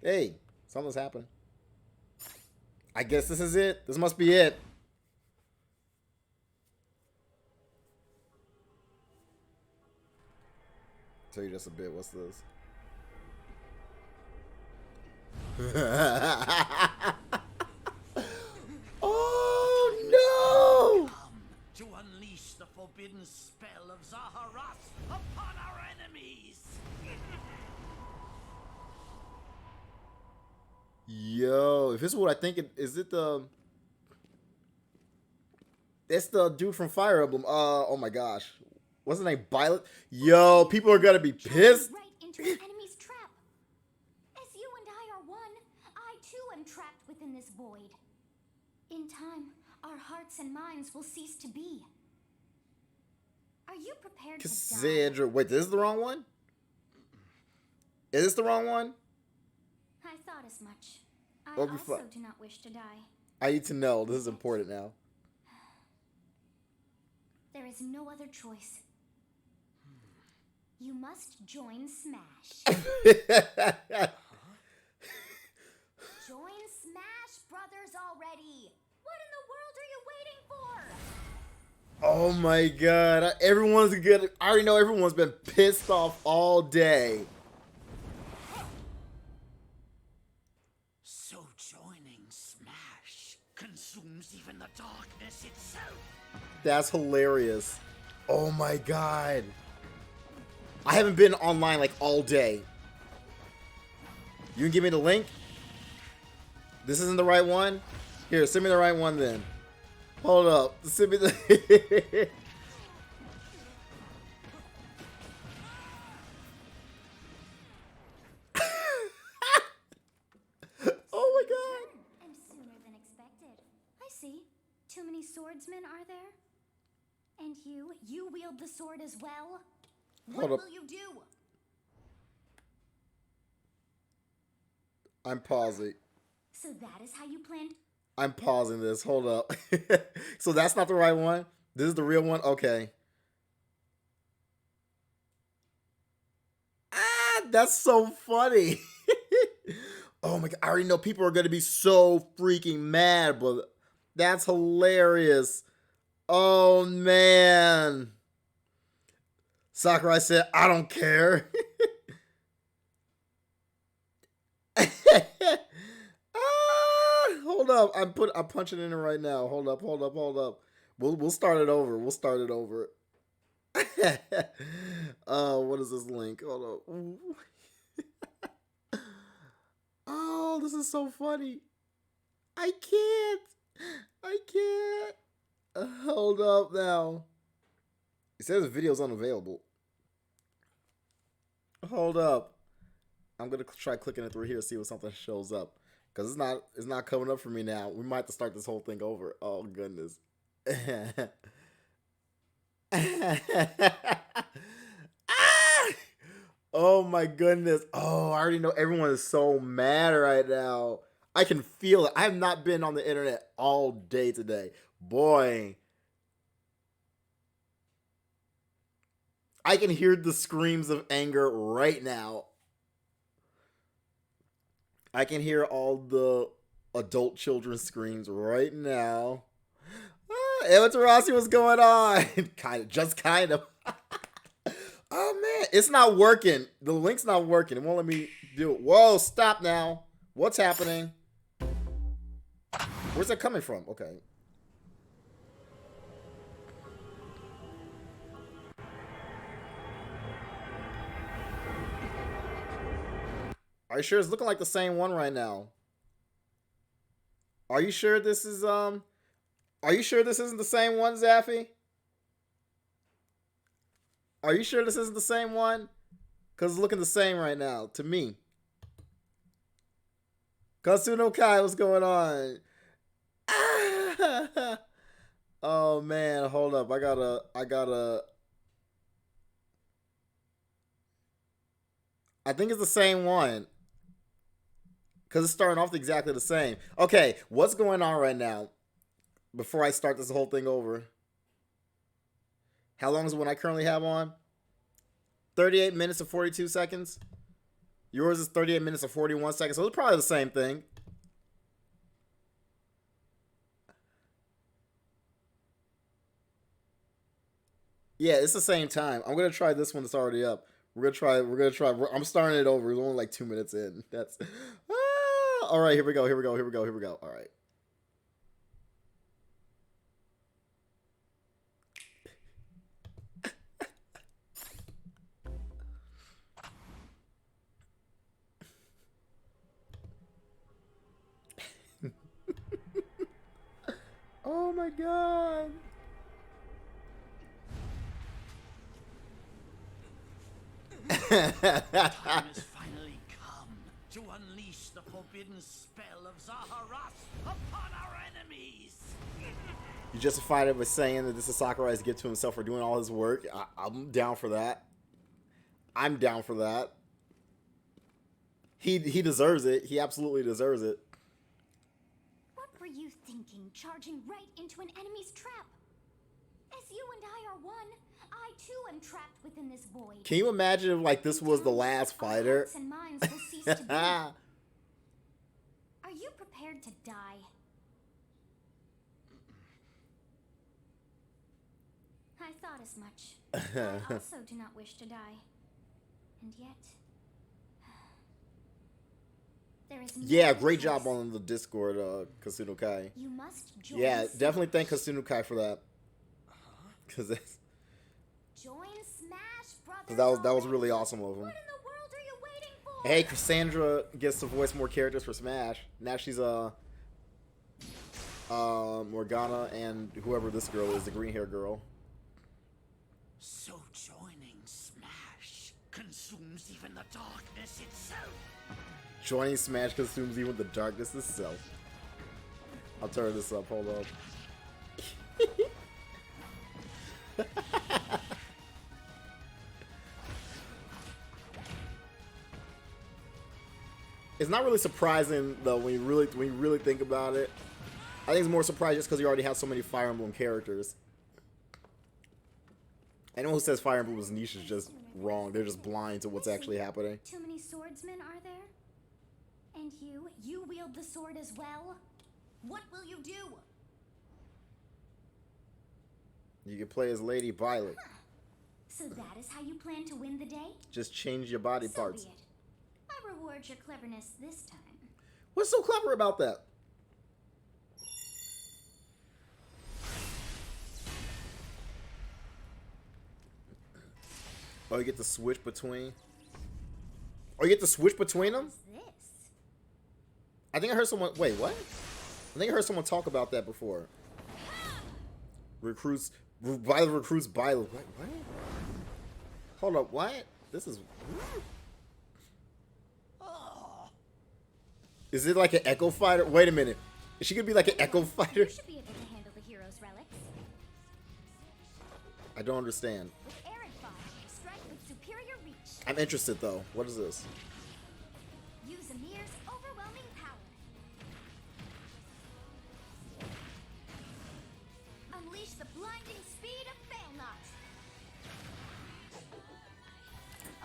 Hey, something's happened. I guess this is it. This must be it. Tell you just a bit. What's this? Oh no! To unleash the forbidden spell of Zaharas upon our enemies! Yo, if this is what I think it is, it the? It's the dude from Fire Emblem. Oh my gosh, what's his name? Violet. Yo, people are gonna be pissed. Right into an enemy's trap. As you and I are one, I too am trapped within this void. In time, our hearts and minds will cease to be. Are you prepared to die? Cassandra. Wait, this is the wrong one? Is this the wrong one? I thought as much. I Well, also do not wish to die. I need to know. This is important now. There is no other choice. You must join Smash. Join Smash Brothers already! What in the world are you waiting for? Oh my god. Everyone's good. I already know everyone's been pissed off all day. So joining Smash consumes even the darkness itself. That's hilarious. Oh my god. I haven't been online like all day. You can give me the link? This isn't the right one? Here, send me the right one then. Hold up. Send me the... Oh my god. And sooner than expected. I see. Too many swordsmen, are there? And you wield the sword as well? What Hold up. will you do? I'm pausing. So that is how you planned. I'm pausing this. Hold up. So that's not the right one? This is the real one? Okay. Ah, that's so funny. Oh my god. I already know people are going to be so freaking mad, but that's hilarious. Oh man. Sakurai said, I don't care. Hold up. I'm punching in it right now. Hold up. We'll start it over. What is this link? Hold up. Oh, this is so funny. I can't. Hold up now. It says the video's unavailable. Hold up. I'm gonna try clicking it through here, see if something shows up. Cause it's not coming up for me now. We might have to start this whole thing over. Oh goodness. Ah! Oh my goodness. Oh, I already know everyone is so mad right now. I can feel it. I have not been on the internet all day today. Boy. I can hear the screams of anger right now. I can hear all the adult children's screams right now. Emma Tarasi, what's going on? kind of. Oh man, it's not working. The link's not working. It won't let me do it. Whoa, stop now. What's happening? Where's that coming from? Okay. Are you sure it's looking like the same one right now? Are you sure this is Are you sure this isn't the same one, Zaffy? Are you sure this isn't the same one? Cause it's looking the same right now to me. Katsuno Kai, what's going on? Oh man, hold up. I think it's the same one. Because it's starting off exactly the same. Okay, what's going on right now? Before I start this whole thing over. How long is the one I currently have on? 38 minutes and 42 seconds. Yours is 38 minutes and 41 seconds, so it's probably the same thing. Yeah, it's the same time. I'm gonna try this one that's already up. We're gonna try. I'm starting it over. We're only like 2 minutes in. That's all right. Here we go. Here we go. Here we go. Here we go. All right. Oh my god. Time has finally come to unleash the forbidden spell of Zaharas upon our enemies. You justified it by saying that this is Sakurai's gift to himself for doing all his work. I'm down for that. I'm down for that. He deserves it. He absolutely deserves it. What were you thinking, charging right into an enemy's trap? As you and I are one, I too am trapped within this void. Can you imagine if like this was the last Our fighter? hearts and minds will cease to be. Are you prepared to die? I thought as much. I also do not wish to die. And yet... there is no Yeah, great choice. job on the Discord, Kasuno Kai. You must join Yeah, Smash. definitely thank Kasuno Kai for that. Cause Join Smash Brothers. that was really awesome of him. What in the world are you waiting for? Hey, Cassandra gets to voice more characters for Smash. Now she's Morgana and whoever this girl is, the green hair girl. So joining Smash consumes even the darkness itself. Joining Smash consumes even the darkness itself. I'll turn this up, hold up. It's not really surprising though when you really think about it. I think it's more surprising just because you already have so many Fire Emblem characters. Anyone who says Fire Emblem's niche is just wrong. They're just blind to what's actually happening. Too many swordsmen, are there? And you wield the sword as well? What will you do? You can play as Lady Violet. So that is how you plan to win the day? Just change your body So parts. be it. I reward your cleverness this time. What's so clever about that? Oh, you get to switch between. Oh, you get to switch between them? What's this? I think I heard someone. Wait, what? I think I heard someone talk about that before. Recruits. Violet recruits Violet. What? Hold up. What? This is. Is it like an Echo Fighter? Wait a minute. Is she gonna be like an Echo Fighter? You should be able to handle the hero's relics. I don't understand. With Arid Fire, strike with superior reach. I'm interested though. What is this? Use Amir's overwhelming power. Unleash the blinding speed of Failnaught.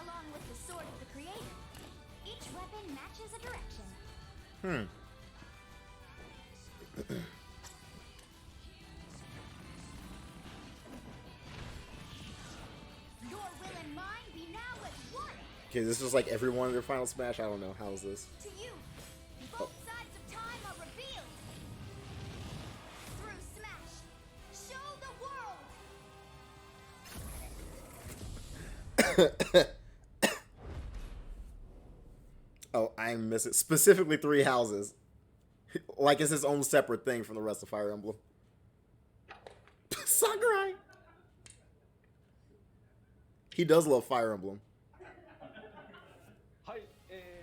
Along with the sword of the creator, each weapon matches a direction. Your will and mine be now as one. Okay, this is like every one of their Final Smash. I don't know. How is this? To you, both sides of time are revealed. Through Smash, show the world. Oh, I miss it. Specifically 3 houses. Like it's his own separate thing from the rest of Fire Emblem. Sakurai! He does love Fire Emblem.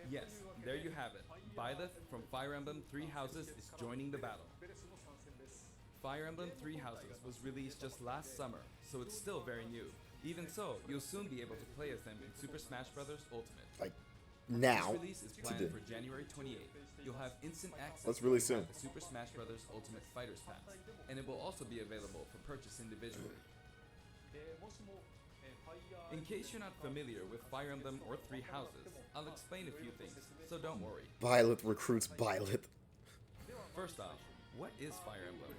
Yes, there you have it. Byleth from Fire Emblem Three Houses is joining the battle. Fire Emblem Three Houses was released just last summer, so it's still very new. Even so, you'll soon be able to play as them in Super Smash Bros. Ultimate. Like, now. This release is planned for January 28th. You'll have instant access That's really to soon. the Super Smash Bros. Ultimate Fighters Pass, and it will also be available for purchase individually. In case you're not familiar with Fire Emblem or Three Houses, I'll explain a few things, so don't worry. Byleth recruits Byleth. First off, what is Fire Emblem?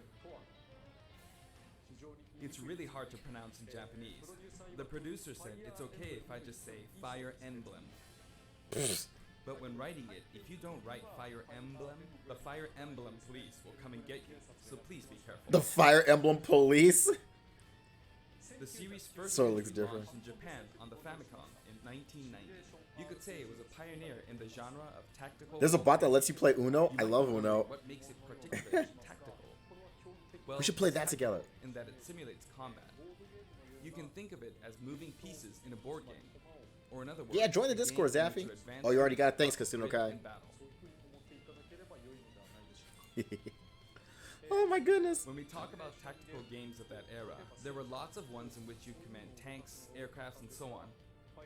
It's really hard to pronounce in Japanese. The producer said it's okay if I just say Fire Emblem. But when writing it, if you don't write Fire Emblem, the Fire Emblem police will come and get you, so please be careful. The Fire Emblem police? The series first So it looks entry different. launched in Japan on the Famicom in 1990. You could say it was a pioneer in the genre of tactical. There's a bot that lets you play Uno. I love Uno. What makes it particularly tactical? Well, We should play that it's together. in that it simulates combat. You can think of it as moving pieces in a board game. Or in other words, Yeah, join the a game Discord, in which Zaffy. you advance Oh, you already got it. your Thanks, thoughts Casino in Kai. battle. Oh my goodness. When we talk about tactical games of that era, there were lots of ones in which you command tanks, aircrafts, and so on.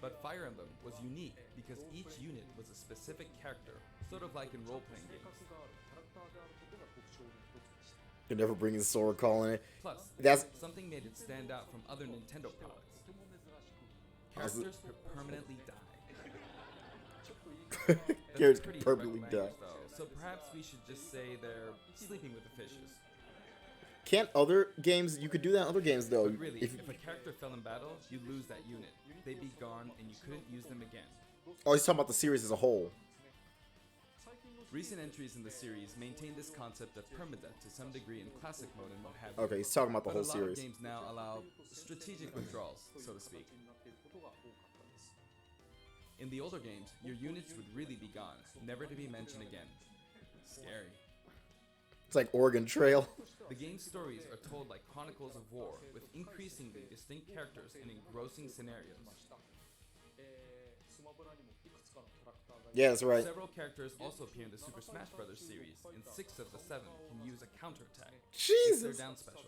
But Fire Emblem was unique because each unit was a specific character, sort of like in role-playing games. You're never bringing Sora calling it. Plus, That's something made it stand out from other Nintendo products. How's it- Characters could permanently die. That's Characters pretty permanently direct die. language, though, so perhaps we should just say they're sleeping with the fishes. Can't other games? You could do that in other games though. But really, If, if a character fell in battle, you'd lose that unit. They'd be gone and you couldn't use them again. oh, he's talking about the series as a whole. Recent entries in the series maintain this concept of permadeath to some degree in classic mode and what have you. Okay, he's talking about the But whole a lot series. of games now allow strategic withdrawals, so to speak. In the older games, your units would really be gone, never to be mentioned again. Scary. It's like Oregon Trail. The game's stories are told like chronicles of war, with increasingly distinct characters and engrossing scenarios. Yeah, that's right. Several characters also appear in the Super Smash Bros. Series, and 6 of the 7 can use a counterattack. It's their Jesus. down special.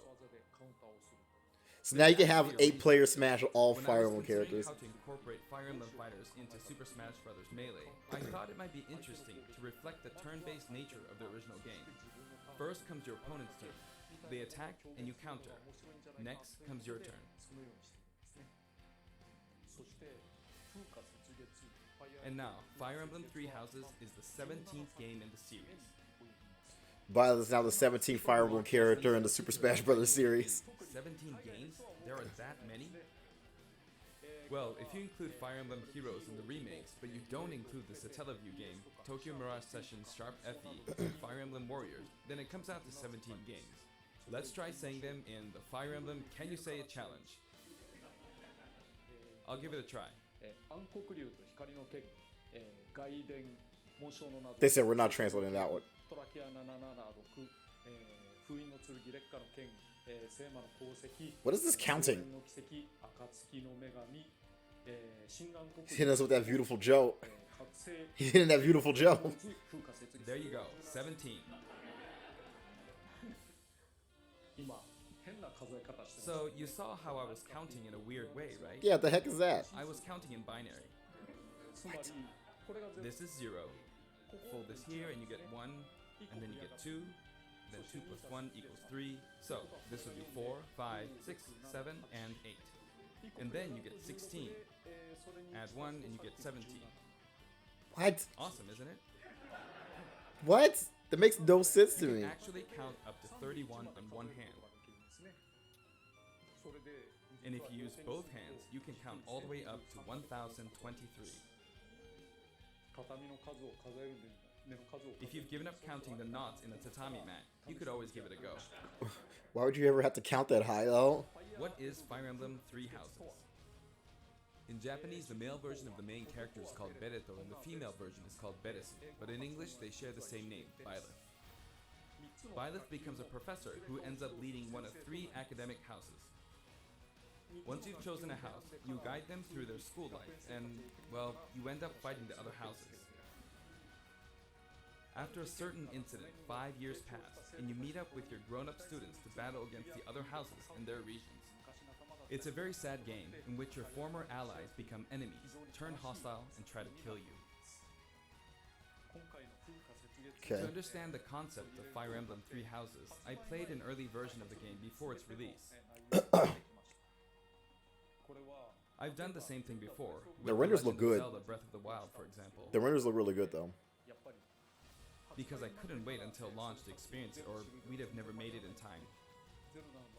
So now you can have 8-player Smash with all When I Fire was Emblem considering characters. how to incorporate Fire Emblem fighters into Super Smash Bros. Melee, I thought it might be interesting to reflect the turn-based nature of the original game. First comes your opponent's turn. They attack and you counter. Next comes your turn. And now, Fire Emblem Three Houses is the 17th game in the series. Byleth is now the 17th Fire Emblem character in the Super Smash Bros. Series. 17 games? There are that many? Well, if you include Fire Emblem Heroes in the remakes, but you don't include the Satellaview game, Tokyo Mirage Sessions Sharp FE, and Fire Emblem Warriors, then it comes out to 17 games. Let's try saying them in the Fire Emblem Can You Say It challenge. I'll give it a try. They said we're not translating that one. What is this counting? He's hitting us with that beautiful joke. He's hitting that beautiful joke. There you go, 17. So you saw how I was counting in a weird way, right? Yeah, what the heck is that? I was counting in binary. This is 0. Fold this here and you get 1, and then you get 2. Then 2 plus 1 equals 3. So this would be 4, 5, 6, 7, and 8. And then you get 16. Add 1 and you get 17. What? Awesome, isn't it? What? That makes no sense to You me. can actually count up to 31 on one hand. And if you use both hands, you can count all the way up to 1023. If you've given up counting the knots in a tatami mat, you could always give it a go. Why would you ever have to count that high though? What is Fire Emblem Three Houses? In Japanese, the male version of the main character is called Bereto and the female version is called Beresu, but in English they share the same name, Byleth. Byleth becomes a professor who ends up leading one of 3 academic houses. Once you've chosen a house, you guide them through their school life, and, well, you end up fighting the other houses. After a certain incident, 5 years pass, and you meet up with your grown-up students to battle against the other houses in their regions. It's a very sad game in which your former allies become enemies, turn hostile, and try to kill you. Okay. To understand the concept of Fire Emblem Three Houses, I played an early version of the game before its release. I've done the same thing before. With The renders Legend look good. of Zelda Breath of the Wild, for example. The renders look really good though. Because I couldn't wait until launch to experience it, or we'd have never made it in time.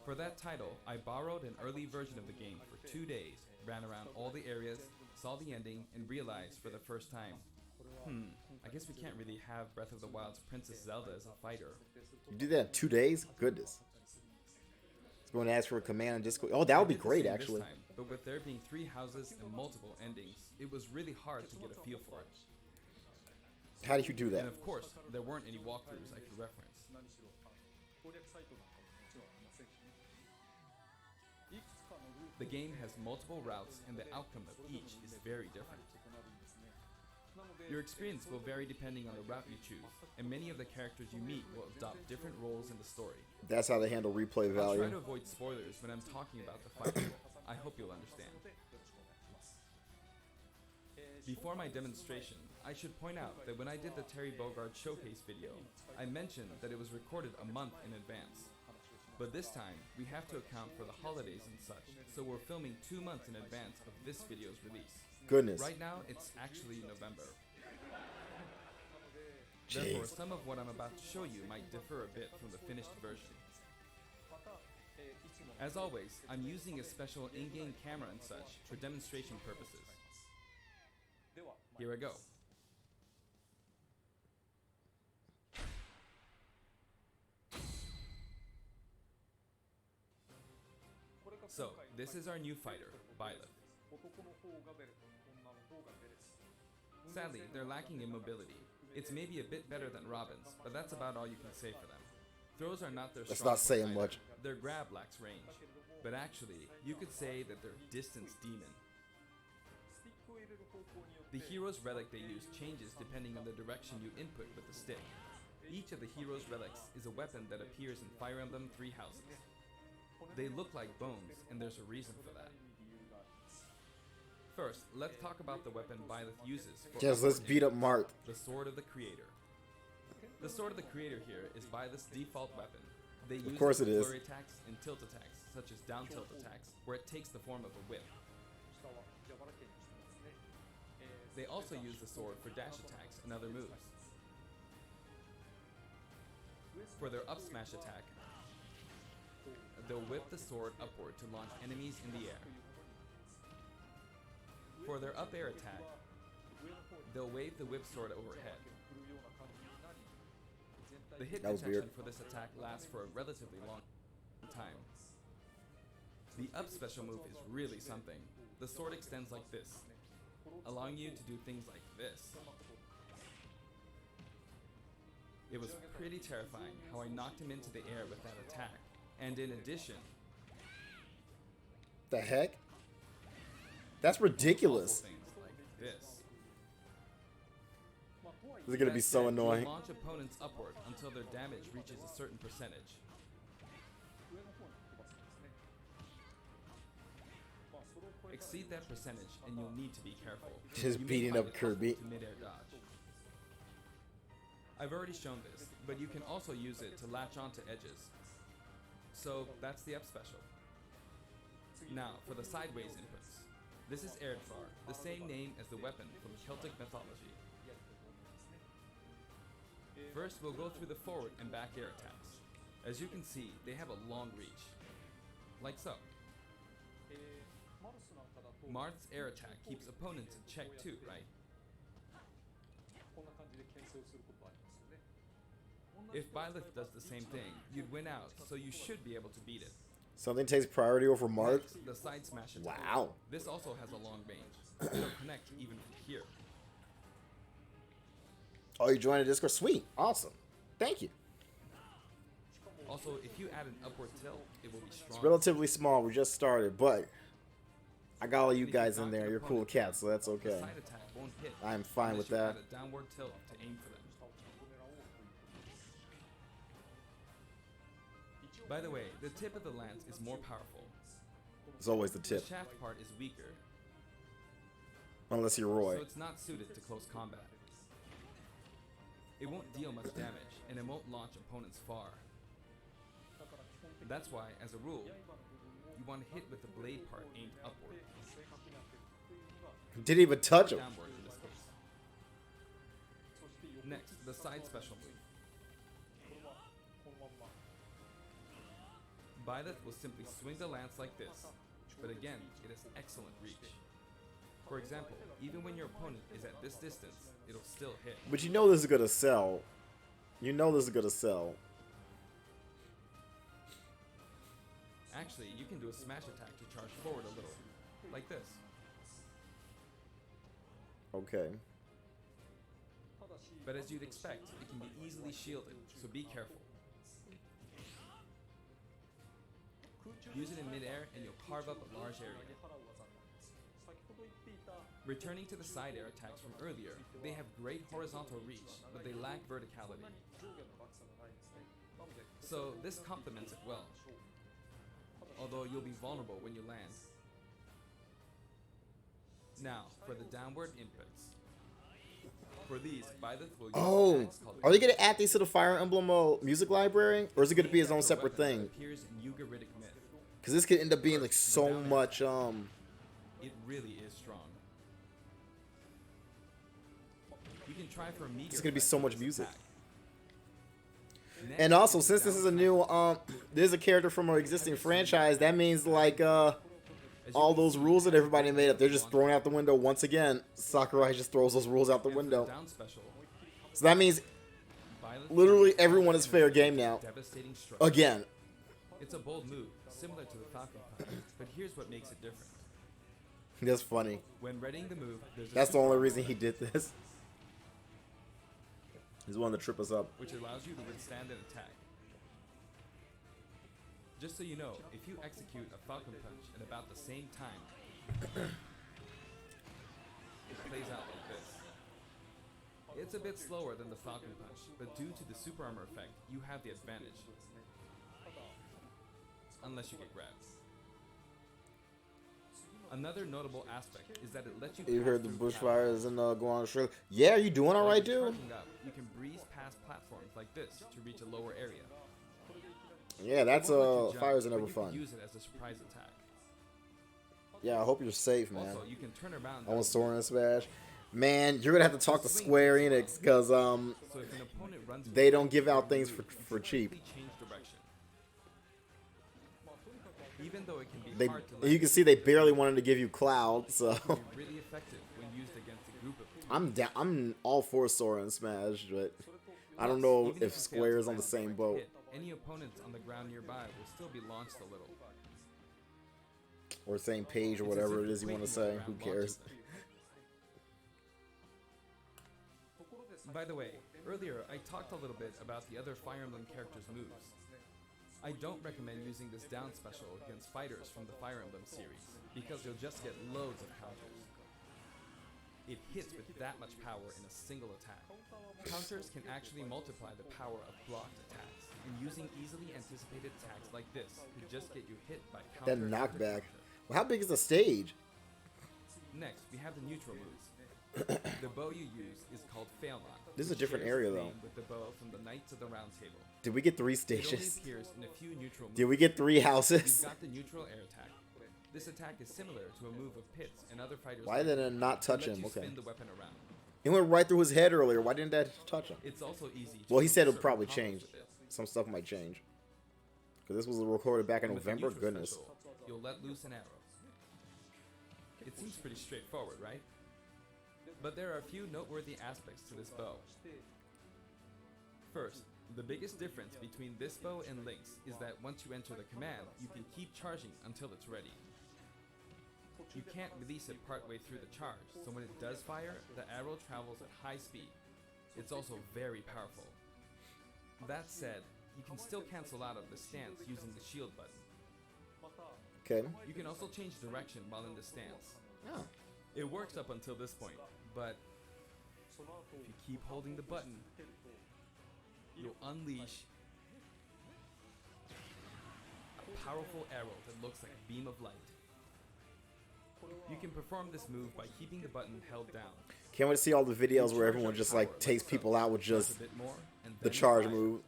For that title, I borrowed an early version of the game for 2 days, ran around all the areas, saw the ending, and realized for the first time, I guess we can't really have Breath of the Wild's Princess Zelda as a fighter. You did that in 2 days? Goodness. It's going to ask for a command on Discord. Oh, that would be I did the great, same actually. this time, but with there being 3 houses and multiple endings, it was really hard to get a feel for it. How do you do that? And of course, there weren't any walkthroughs I could reference. The game has multiple routes, and the outcome of each is very different. Your experience will vary depending on the route you choose, and many of the characters you meet will adopt different roles in the story. That's how they handle replay I'll try value. to avoid spoilers when I'm talking about the fight. I hope you'll understand. Before my demonstration, I should point out that when I did the Terry Bogard showcase video, I mentioned that it was recorded a month in advance. But this time, we have to account for the holidays and such, so we're filming 2 months in advance of this video's release. Goodness. Right now, it's actually November. Jeez. Therefore, some of what I'm about to show you might differ a bit from the finished version. As always, I'm using a special in-game camera and such for demonstration purposes. Here I go. So, this is our new fighter, Byleth. Sadly, they're lacking in mobility. It's maybe a bit better than Robin's, but that's about all you can say for them. Throws are not their That's strong not saying point either. much. Their grab lacks range. But actually, you could say that they're distance demon. The hero's relic they use changes depending on the direction you input with the stick. Each of the hero's relics is a weapon that appears in Fire Emblem 3 Houses. They look like bones, and there's a reason for that. First, let's talk about the weapon Byleth uses for Just let's upward beat up inputs, Marth. the Sword of the Creator. The Sword of the Creator here is Byleth's default weapon. They use course it it for is. flurry attacks and tilt attacks, such as down tilt attacks, where it takes the form of a whip. They also use the sword for dash attacks and other moves. For their up smash attack, they'll whip the sword upward to launch enemies in the air. For their up air attack, they'll wave the whip sword overhead. The hit That was detection weird. for this attack lasts for a relatively long time. The up special move is really something. The sword extends like this, allowing you to do things like this. It was pretty terrifying how I knocked him into the air with that attack. And in addition, The heck? That's also ridiculous. things like this. This is gonna be That so said, you'll annoying. launch opponents upward until their damage reaches a certain percentage. Exceed that percentage and you'll need to be careful. Just You may beating find up it Kirby. helpful to mid-air dodge. I've already shown this, but you can also use it to latch onto edges. So that's the up special. Now for the sideways inputs. This is Erdvar, the same name as the weapon from Celtic mythology. First, we'll go through the forward and back air attacks. As you can see, they have a long reach. Like so. Marth's air attack keeps opponents in check too, right? If Byleth does the same thing, you'd win out, so you should be able to beat it. Something takes priority over Marth. Next, the side smash attack. Wow. This also has a long range. It'll connect even from here. Oh, you joined a Discord? Sweet. Awesome. Thank you. Also, if you add an upward tilt, it will be It's stronger. relatively small. We just started, but I got all you And if you guys in knock there. an You're cool opponent, cats, so that's The okay. side attack won't hit. I'm fine unless with you that. add a downward tilt to aim for them. By the way, the tip of the lance is more powerful. It's always the The tip, shaft part is weaker, unless you're so Roy. it's not suited to close combat. It won't deal much damage, and it won't launch opponents far. That's why, as a rule, you want to hit with the blade part aimed upward. Didn't even touch him. Downward in this case. Next, the side special move. Byleth will simply swing the lance like this, but again, it has excellent reach. For example, even when your opponent is at this distance, it'll still hit. But you know this is gonna sell. You know this is gonna sell. Actually, you can do a smash attack to charge forward a little, like this. Okay. But as you'd expect, it can be easily shielded, so be careful. Use it in midair and you'll carve up a large area. Returning to the side air attacks from earlier, they have great horizontal reach, but they lack verticality. So this complements it well, although you'll be vulnerable when you land. Now, for the downward inputs. For these, Byleth will use attacks called are they gonna add these to the Fire Emblem music library, or is it gonna be its own separate thing? Appears in Ugaritic myth. Because this could end up being like so much. It really is strong. You can try for a meteor. It's gonna be so much music. attack. Next, And also, is since the this is a down new smash. there's a character from our existing franchise, that means like As you all can those see, rules that everybody made up, they're just launch thrown out the window once again. Sakurai just throws those rules out the and for window. down special, So that means Byleth literally charges everyone is fair game with now. devastating stroke. Again. It's a bold move, similar to the Falcon Punch, but here's what makes it different. That's funny. When readying the move, there's a That's the super only armor reason he effect, did this. He's wanting to trip us up. which allows you to withstand an attack. Just so you know, if you execute a Falcon Punch at about the same time, it plays out like this. It's a bit slower than the Falcon Punch, but due to the super armor effect, you have the advantage. Unless you get grabbed. Another notable aspect is that it lets you You pass heard the through bushfires and go on Australia. Yeah, are you doing all While right, you're dude? charging up, you can breeze past platforms like this to reach a lower area. Yeah, that's It won't let you jump, fires are but never you can fun. use it as a surprise attack. Yeah, I hope you're safe, man. Also, you can turn around. I want Soren Smash. Man, you're gonna have to talk to Square Enix because So if an opponent runs they don't give out things for cheap. change direction. Even though it can be They, hard to let you can see they barely wanted to give you Cloud, so it can be really effective when used against a group of people. I'm down. I'm all for Soren Smash, but I don't Plus, know even if you Square fail is to on the land same direct boat. hit, any opponents on the ground nearby will still be launched a little. Or same page or It's as whatever if it is you the want to quaking say. on Who the ground cares? launches them. By the way, earlier I talked a little bit about the other Fire Emblem characters' moves. I don't recommend using this down special against fighters from the Fire Emblem series, because you'll just get loads of counters. It hits with that much power in a single attack. Counters can actually multiply the power of blocked attacks, and using easily anticipated attacks like this could just get you hit by counter That after knockback. counter. Well, how big is the stage? Next, we have the neutral moves. The bow you use is called Failnaught. This is a which different shares area, its though. name with the bow from the Knights of the Round Table. Did we get 3 It only stages? appears in a few neutral moves. Did we get 3 You've houses? got the neutral air attack. This attack is similar to a move of Pit's and other fighters. Why like did it it not that touch lets him? you Okay. spin the weapon around. It went right through his head earlier. Why didn't that touch him? It's also easy. To Well, he do said it'll certain probably combos change. with it. Some stuff might change. Because this was recorded back in And with the November. neutral Goodness. special, you'll let loose an arrow. It seems pretty straightforward, right? But there are a few noteworthy aspects to this bow. First, the biggest difference between this bow and Link's is that once you enter the command, you can keep charging until it's ready. You can't release it partway through the charge, so when it does fire, the arrow travels at high speed. It's also very powerful. That said, you can still cancel out of the stance using the shield button. Okay. You can also change direction while in the stance. Oh. It works up until this point, but if you keep holding the button, you'll unleash a powerful arrow that looks like a beam of light. You can perform this move by keeping the button held down. Can't wait to see all the videos where Charge everyone up just power like takes so. people out with Charge just a bit more, and the then charge fire. move,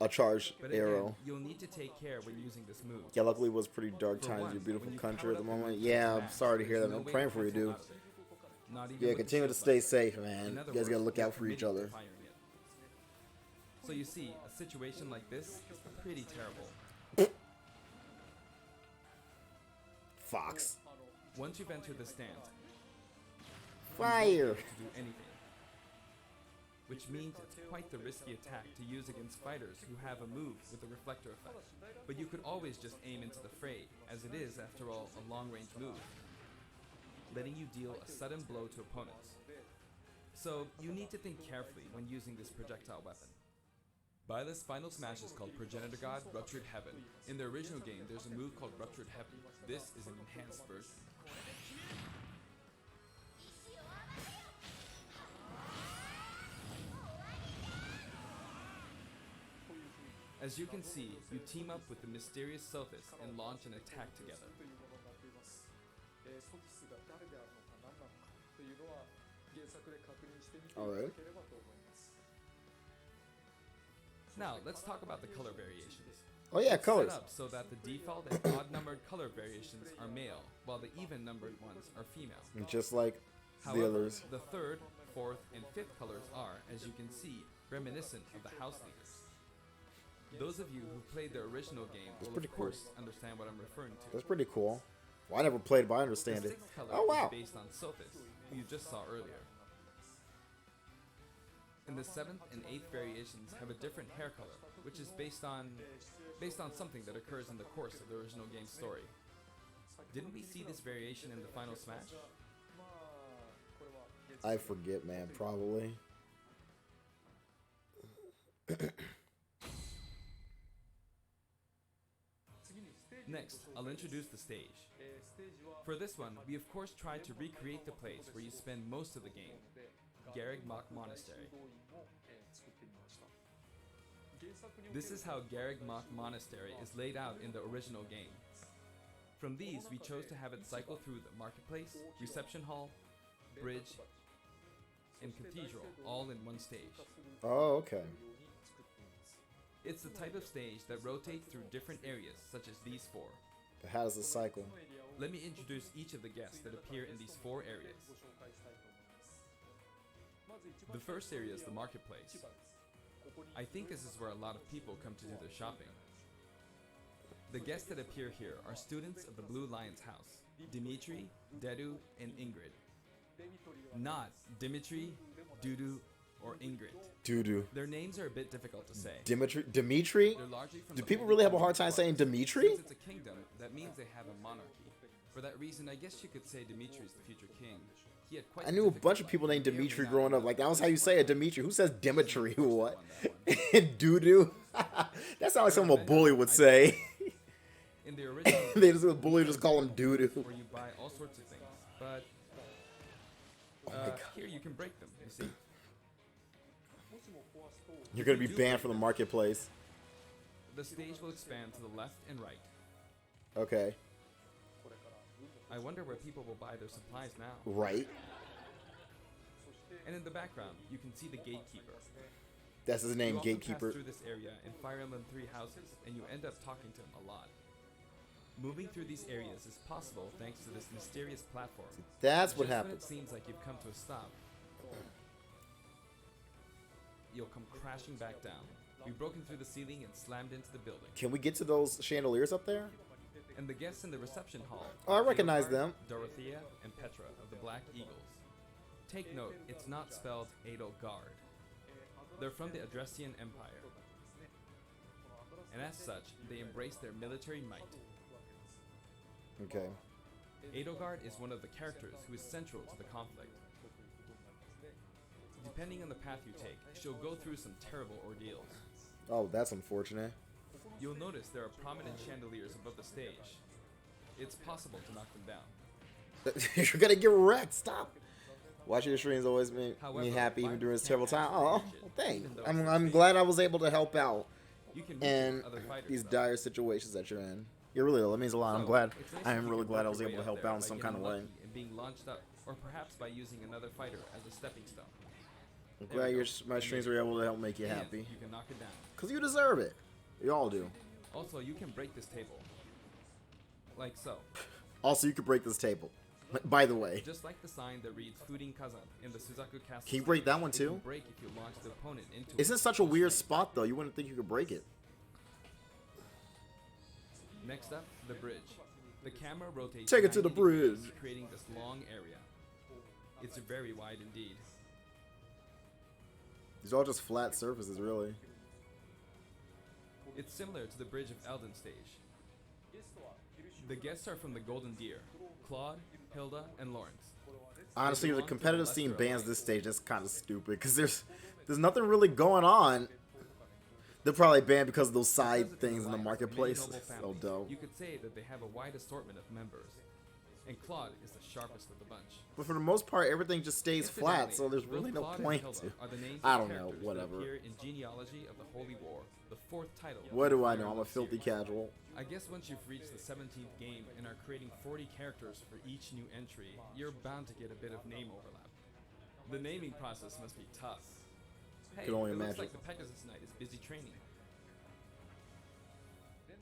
a charge But again, arrow. you'll need to take care when using this move. Yeah, luckily it was pretty dark For times in one, your beautiful when you country power at the up moment. movement Yeah, I'm smash, sorry to hear there's that. no I'm way praying to for you, cancel dude. out of it. Not even Yeah, with the continue to shield stay button. safe, In man. other You guys gotta words, look you're out for each committing to other. firing it. So you see, a situation like this is pretty terrible. Fox. Once you've entered the stand, Fire. to do anything. Which means it's quite the risky attack to use against fighters who have a move with a reflector effect. But you could always just aim into the fray, as it is, after all, a long-range move, letting you deal a sudden blow to opponents. So you need to think carefully when using this projectile weapon. Byleth's final smash is called Progenitor God Ruptured Heaven. In the original game, there's a move called Ruptured Heaven. This is an enhanced version. As you can see, you team up with the mysterious Sophist and launch an attack together. Alright. Now, let's talk about the color variations. Oh yeah, It's colors. set up so that the default and odd-numbered color variations are male, while the even-numbered ones are female. Just like the However, others. the third, fourth, and fifth colors are, as you can see, reminiscent of the house leaders. Those of you who played the original game will pretty of cool. course understand what I'm referring to. That's pretty cool. Well, I never played it, but I The understand it. sixth color Oh wow. is based on Sophis, who you just saw earlier. And the seventh and eighth variations have a different hair color, which is based on something that occurs in the course of the original game's story. Didn't we see this variation in the final smash? I forget, man. Probably. Next, I'll introduce the stage. For this one, we of course tried to recreate the place where you spend most of the game, Garreg Mach Monastery. This is how Garreg Mach Monastery is laid out in the original game. From these, we chose to have it cycle through the marketplace, reception hall, bridge, and cathedral, all in one stage. Oh, okay. It's the type of stage that rotates through different areas, such as these four. But how does it cycle? Let me introduce each of the guests that appear in these four areas. The first area is the marketplace. I think this is where a lot of people come to do their shopping. The guests that appear here are students of the Blue Lion's house, Dimitri, Dedu, and Ingrid. Not Dimitri, Dudu, or Ingrid. Doo-doo. Their names are a bit difficult to say. Dimitri? They're largely from Do the people Holy really have a Kingdom hard time of saying Sparta. Dimitri? Since it's a kingdom, that means they have a monarchy. For that reason, I guess you could say Dimitri is the future king. He had quite I the knew a difficult bunch of life. people named He may or may Dimitri not growing have up. Like, that known was how you much say more it, Dimitri. Who says Dimitri? on What? that one. Doo-doo? That sounds like something a bully would say. In the original, They just, a bully just call him doo-doo. where you buy all sorts of things, but here you can break them. You see, You're going to be banned from the marketplace. the stage will expand to the left and right. Okay. I wonder where people will buy their supplies now. Right. And in the background, you can see the gatekeeper. That's his You name, often Gatekeeper. pass through this area in Fire Emblem 3 houses, and you end up talking to him a lot. Moving through these areas is possible thanks to this mysterious platform. That's what Just when happens. it seems like you've come to a stop, you'll come crashing back down. You've broken through the ceiling and slammed into the building. Can we get to those chandeliers up there? And the guests in the reception hall Oh, I are recognize Edelgard, them. Dorothea, and Petra of the Black Eagles. Take note, it's not spelled Edelgard. They're from the Adressian Empire. And as such, they embrace their military might. Okay. Edelgard is one of the characters who is central to the conflict. Depending on the path you take, she'll go through some terrible ordeals. Oh, that's unfortunate. You'll notice there are prominent chandeliers above the stage. It's possible to knock them down. You're going to get wrecked. Stop. Watching your streams always made me However, happy even Fire during this can't terrible time. actually Oh, reach it, well, thanks. even though I'm, it's I'm safe. glad I was able to help out You can reach in other fighters, these though. dire situations that you're in. You're really, that means a lot. I'm So, glad. it's nice I if am you really can glad I work was your able way to up help there out in by some getting kind of way. lucky and being launched up, or perhaps by using another fighter as a stepping stone. I'm There glad we your, go. my And streams you- were able to help make you and happy. You can knock it down. Because you deserve it. You all do. Also, you can break this table. Like so. Also, you could break this table. By the way. Just like the sign that reads Furin Kazan in the Suzaku Castle. Can you break that one it too? can break if you launch the opponent into Isn't it. such a weird spot though? You wouldn't think you could break it. Next up, the bridge. The camera rotates. Take it to 90 the bridge. degrees, creating this long area. It's very wide indeed. These are all just flat surfaces, really. It's similar to the bridge of Elden Stage. The guests are from the Golden Deer: Claude, Hilda, and Lawrence. Honestly, They the belong to competitive lesser scene of bans light. this stage. That's kind of stupid because there's nothing really going on. They're probably banned because of those Because side it's things in the alliance of many marketplace. noble So families, dope. You could say that they have a wide assortment of members. And Claude is the sharpest of the bunch. But for the most part, everything just stays flat, so there's really no both Claude and point Hilda to. are the names I of don't know, characters that whatever. appear in Genealogy of the Holy War, the fourth title. of What the do I Fire know? I'm a Emblem filthy series. casual. I guess once you've reached the 17th game and are creating 40 characters for each new entry, you're bound to get a bit of name overlap. The naming process must be tough. Hey, Can only it looks imagine. like the Pegasus Knight is busy training.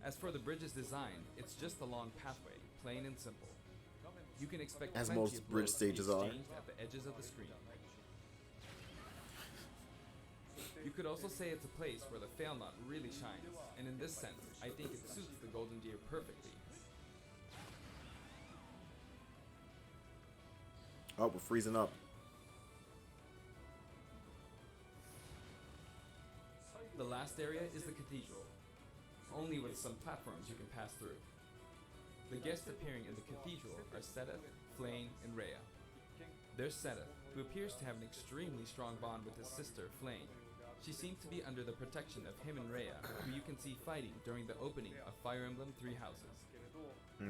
As for the bridge's design, it's just a long pathway, plain and simple. You can expect As plenty most of bridge blows to be stages are. exchanged at the edges of the screen. You could also say it's a place where the fail knot really shines, and in this sense, I think it suits the Golden Deer perfectly. Oh, we're freezing up. The last area is the cathedral, only with some platforms you can pass through. The guests appearing in the cathedral are Sedith, Flame, and Rhea. There's Sedith, who appears to have an extremely strong bond with his sister, Flame. She seems to be under the protection of him and Rhea, who you can see fighting during the opening of Fire Emblem Three Houses.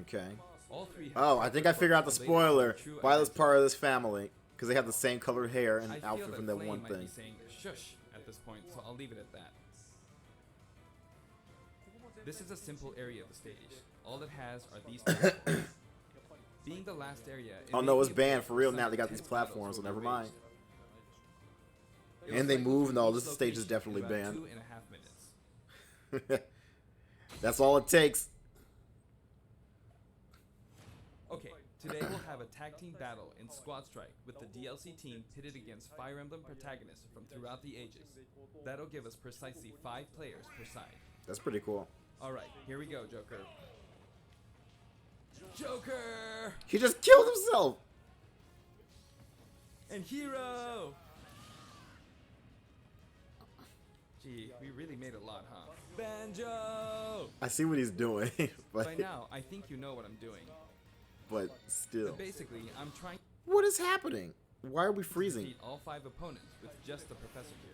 Okay. All three Oh, I think I figured out the related to their spoiler. true Violet's identity. part of this family because they have the same colored hair and I feel outfit that from that Flame one might thing. be saying shush at this point, so I'll leave it at that. This is a simple area of the stage. All it has are these platforms. Being the last area, it Oh may no, be it's a banned place for where real some now. They got these intense battles platforms, so will be never mind. waged. It And looks they like move. between No, each this stage is location definitely in about banned. 2.5 minutes. That's all it takes. Okay, today we'll have a tag team battle in Squad Strike with the DLC team pitted against Fire Emblem protagonists from throughout the ages. That'll give us precisely 5 players per side. That's pretty cool. Alright, here we go, Joker. Joker! He just killed himself. And Hero! Gee, we really made a lot, huh? Banjo! I see what he's doing, By but now, I think you know what I'm doing. still. But basically, I'm trying What is happening? Why are we to freezing? defeat all 5 opponents with just the professor here.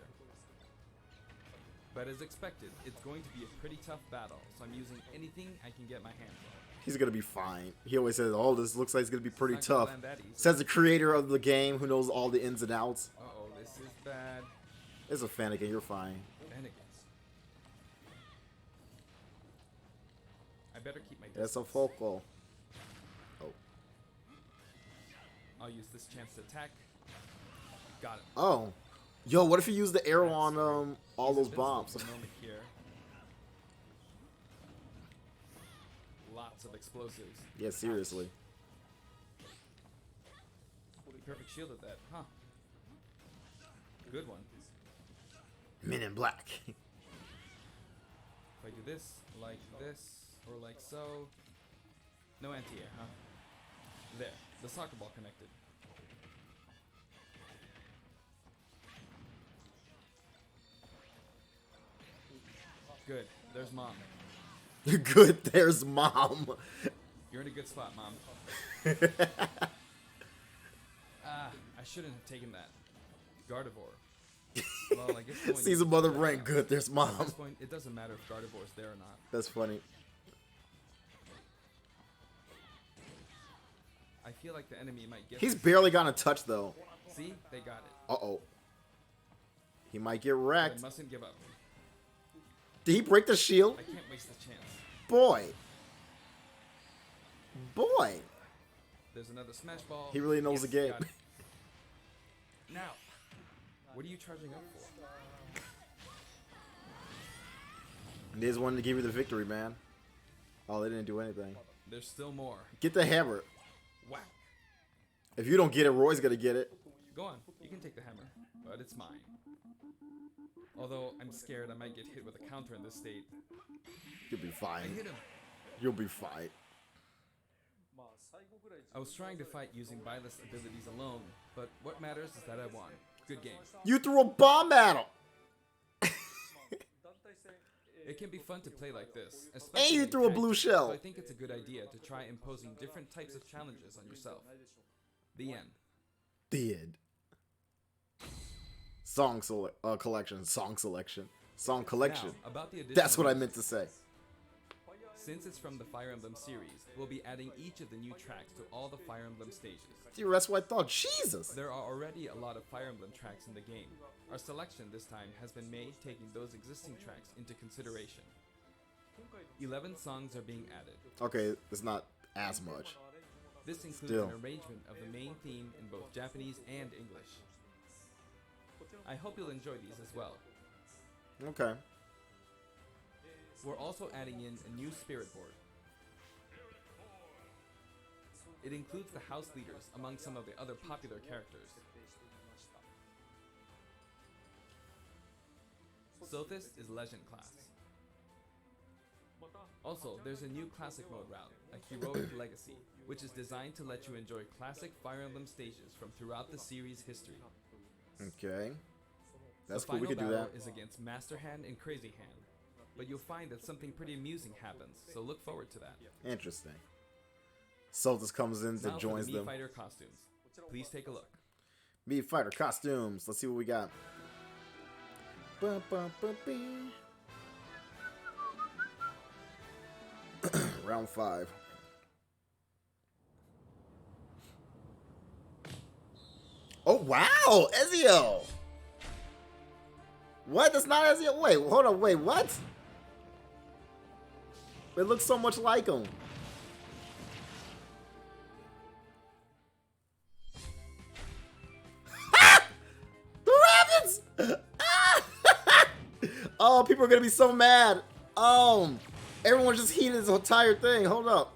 But as expected, it's going to be a pretty tough battle, so I'm using anything I can get my hands on. He's gonna be fine. He always says, "Oh, this looks like it's gonna be pretty It's not gonna tough." land that easy. Says the creator of the game, who knows all the ins and outs. Uh-oh, this is bad. It's a Fanakin. You're fine. Bennigan's. I better keep my It's a distance. focal. Oh. I'll use this chance to attack. Got it. Oh. Yo, what if you use the arrow on all He's those invincible bombs? for a moment here. Lots of explosives. Yeah, seriously. Perfect shield at that, huh? Good one. Men in Black. If I do this, or like so. No anti-air, huh? There, the soccer ball connected. Good, there's Mom. Good, there's Mom. You're in a good spot, Mom. I shouldn't have taken that. Gardevoir. Well, I guess going Sees a into mother the brain. round. Good, there's At Mom. this point, it doesn't matter if Gardevoir's there or not. That's funny. I feel like the enemy might get He's this. barely gotten a touch though. See? They got it. Uh-oh. He might get But I wrecked. mustn't give up. Did he break the shield? I can't waste the chance. Boy. Boy. There's another smash ball. He really knows the game. got it. Now, what are you charging up for? They just wanted to give you the victory, man. Oh, they didn't do anything. There's still more. Get the hammer. Whack. If you don't get it, Roy's gonna get it. Go on, you can take the hammer, but it's mine. Although I'm scared I might get hit with a counter in this state. You'll be I fine. hit him. You'll be fine. I was trying to fight using Byleth's abilities alone, but what matters is that I won. Good game. You threw a bomb at him. It can be fun to play like this, And especially you in threw a tag blue teams, shell. So I think it's a good idea to try imposing different types of challenges on yourself. The end. Did. Song collection. Song selection. Song collection. Now, about the additional That's what I music. meant to say. Since it's from the Fire Emblem series, we'll be adding each of the new tracks to all the Fire Emblem stages. Dude, that's what I thought. Jesus. There are already a lot of Fire Emblem tracks in the game. Our selection this time has been made taking those existing tracks into consideration. 11 songs are being added. Okay, it's not as much. This includes Still. an arrangement of the main theme in both Japanese and English. I hope you'll enjoy these as well. Okay. We're also adding in a new spirit board. It includes the house leaders among some of the other popular characters. Sothis is Legend class. Also, there's a new classic mode route, a Heroic Legacy, which is designed to let you enjoy classic Fire Emblem stages from throughout the series' history. Okay. That's The cool. We final could do battle that. is against Master Hand and Crazy Hand, but you'll find that something pretty amusing happens, so look forward to that. Interesting. Soltis comes in to Now for joins the Mii them. Fighter costumes. Please take a look. Mii Fighter costumes. Let's see what we got. Round 5. Oh wow, Ezio. What? That's not Ezio. Wait, hold on. Wait, what? It looks so much like him. The rabbits! Oh, people are gonna be so mad. Everyone just heated this entire thing. Hold up.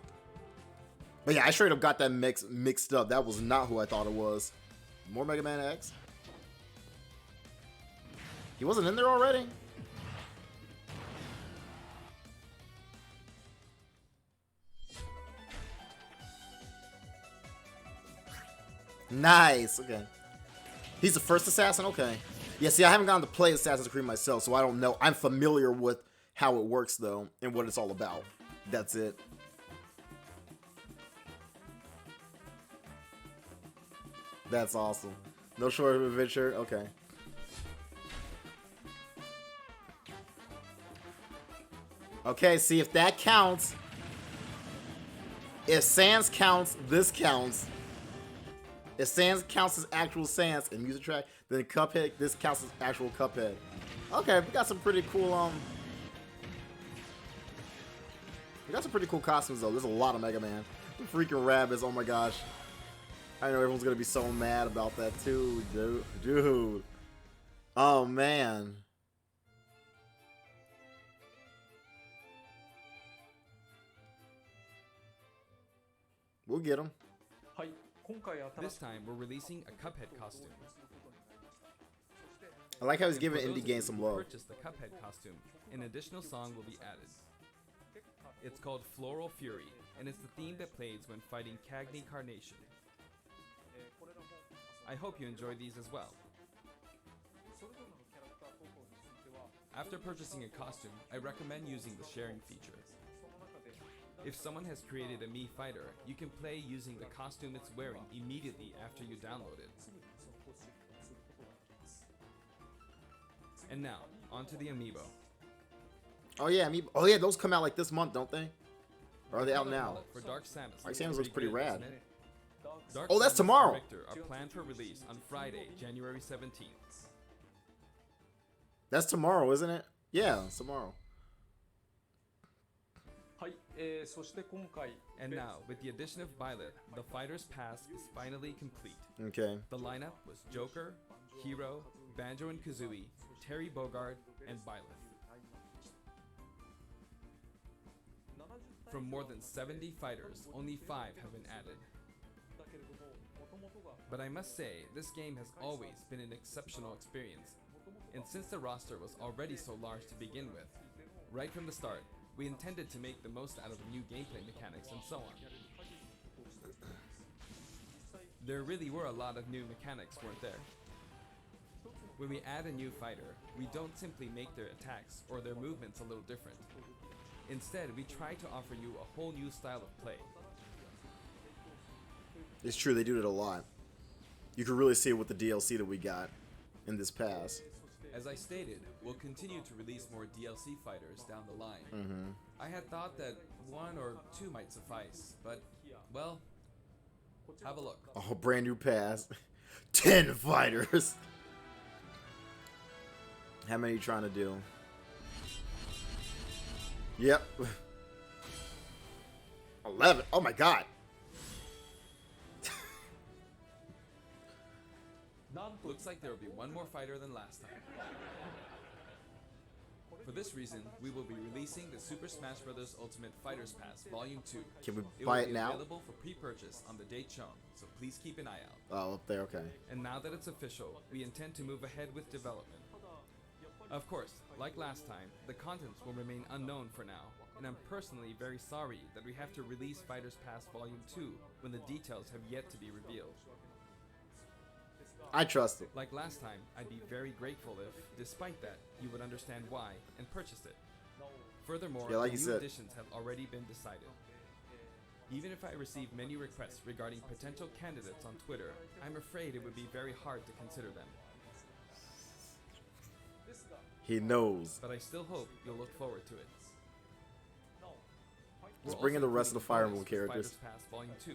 But yeah, I straight up got that mixed up. That was not who I thought it was. More Mega Man X? He wasn't in there already? Nice. Okay. He's the first assassin? Okay. Yeah, see, I haven't gotten to play Assassin's Creed myself, so I don't know. I'm familiar with how it works, though, and what it's all about. That's it. That's awesome. No short of adventure? Okay. Okay, see, if that counts, if Sans counts, this counts. If Sans counts as actual Sans and music track, then Cuphead, this counts as actual Cuphead. Okay, we got some pretty cool, we got some pretty cool costumes, though. There's a lot of Mega Man. The freaking rabbits, oh my gosh. I know everyone's gonna be so mad about that, too, dude. Oh, man. We'll get them. This time, we're releasing a Cuphead costume. I like how he's And giving for those indie of games you some who love. purchase the Cuphead costume, an additional song will be added. It's called Floral Fury, and it's the theme that plays when fighting Cagney Carnation. I hope you enjoy these as well. After purchasing a costume, I recommend using the sharing feature. If someone has created a Mii Fighter, you can play using the costume it's wearing immediately after you download it. And now, onto the amiibo. Oh yeah, oh yeah, those come out like this month, don't they? Or are they out Another now? wallet For Dark Samus. Dark Samus looks pretty good, rad. isn't it? Dark Oh, that's Samus tomorrow. and Victor are planned for release on Friday, January 17th. That's tomorrow, isn't it? Yeah, it's tomorrow. And now, with the addition of Byleth, the Fighter's Pass is finally complete. Okay. The lineup was Joker, Hero, Banjo and Kazooie, Terry Bogard, and Byleth. From more than 70 fighters, only 5 have been added. But I must say, this game has always been an exceptional experience. And since the roster was already so large to begin with, right from the start, we intended to make the most out of the new gameplay mechanics and so on. There really were a lot of new mechanics, weren't there? When we add a new fighter, we don't simply make their attacks or their movements a little different. Instead, we try to offer you a whole new style of play. It's true, they do it a lot. You can really see it with the DLC that we got in this pass. As I stated, we'll continue to release more DLC fighters down the line. I had thought that 1 or 2 might suffice, but, well, have a look. Oh, brand new pass. 10 fighters. How many are you trying to do? Yep. 11. Oh my god. Looks like there will be one more fighter than last time. For this reason, we will be releasing the Super Smash Bros. Ultimate Fighters Pass Volume 2. Can we It buy will it be now? available for pre-purchase on the date shown, so please keep an eye out. Oh, up there, okay. And now that it's official, we intend to move ahead with development. Of course, like last time, the contents will remain unknown for now, and I'm personally very sorry that we have to release Fighters Pass Volume 2 when the details have yet to be revealed. I trust it. Like last time, I'd be very grateful if, despite that, you would understand why and purchase it. Furthermore, Yeah, like the you new said. additions have already been decided. Even if I receive many requests regarding potential candidates on Twitter, I'm afraid it would be very hard to consider them. He knows. But I still hope you'll look forward to it. Let's We're bring in also the rest of the including Fire bonus Emblem for characters. Fighters Pass Volume 2.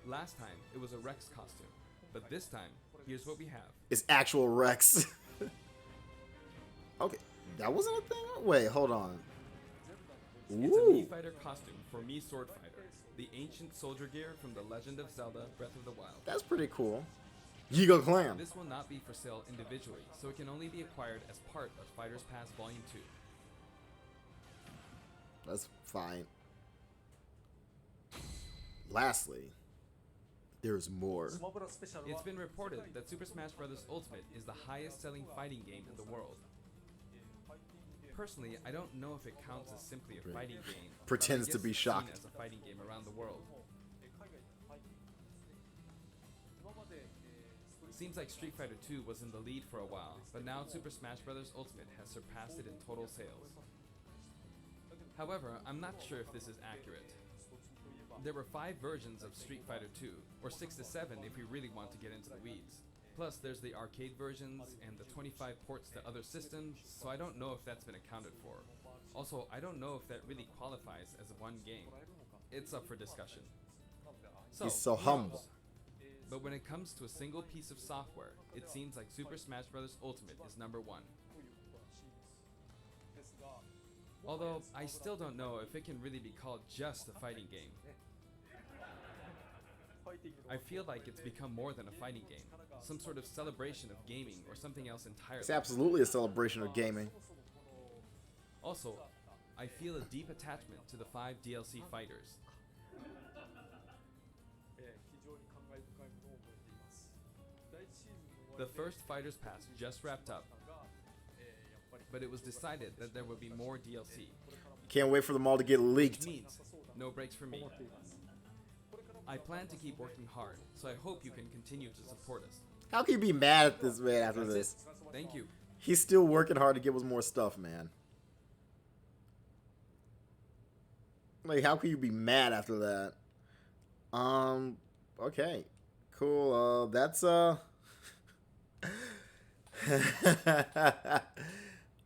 Last time, it was a Rex costume. But this time, here's what we have. It's actual Rex. Okay, that wasn't a thing? Wait, hold on. It's a Mii Ooh. Fighter costume for Mii Sword Fighter, the ancient soldier gear from The Legend of Zelda Breath of the Wild. That's pretty cool. Yiga Clan. This will not be for sale individually, so it can only be acquired as part of Fighters Pass Volume 2. That's fine. Lastly, there's more. It's been reported that Super Smash Bros. Ultimate is the highest selling fighting game in the world. Personally, I don't know if it counts as simply a fighting game. but I Pretends to guess be it's shocked. seen as a fighting game around the world. Seems like Street Fighter 2 was in the lead for a while, but now Super Smash Bros. Ultimate has surpassed it in total sales. However, I'm not sure if this is accurate. There were 5 versions of Street Fighter 2, or 6 to 7 if we really want to get into the weeds. Plus, there's the arcade versions and the 25 ports to other systems, so I don't know if that's been accounted for. Also, I don't know if that really qualifies as one game. It's up for discussion. He's so who humble. knows? But when it comes to a single piece of software, it seems like Super Smash Bros. Ultimate is number 1. Although, I still don't know if it can really be called just a fighting game. I feel like it's become more than a fighting game, some sort of celebration of gaming or something else entirely. It's absolutely a celebration of gaming. Also, I feel a deep attachment to the 5 DLC fighters. The first Fighters Pass just wrapped up, but it was decided that there would be more DLC, Can't wait for them all to get which leaked. means no breaks for me. I plan to keep working hard, so I hope you can continue to support us. How can you be mad at this man after That's this? it. Thank you. He's still working hard to give us more stuff, man. Like, how can you be mad after that? Okay. Cool. That's,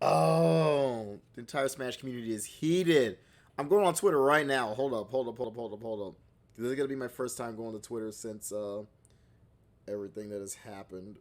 Oh, the entire Smash community is heated. I'm going on Twitter right now. Hold up. This is going to be my first time going to Twitter since, everything that has happened.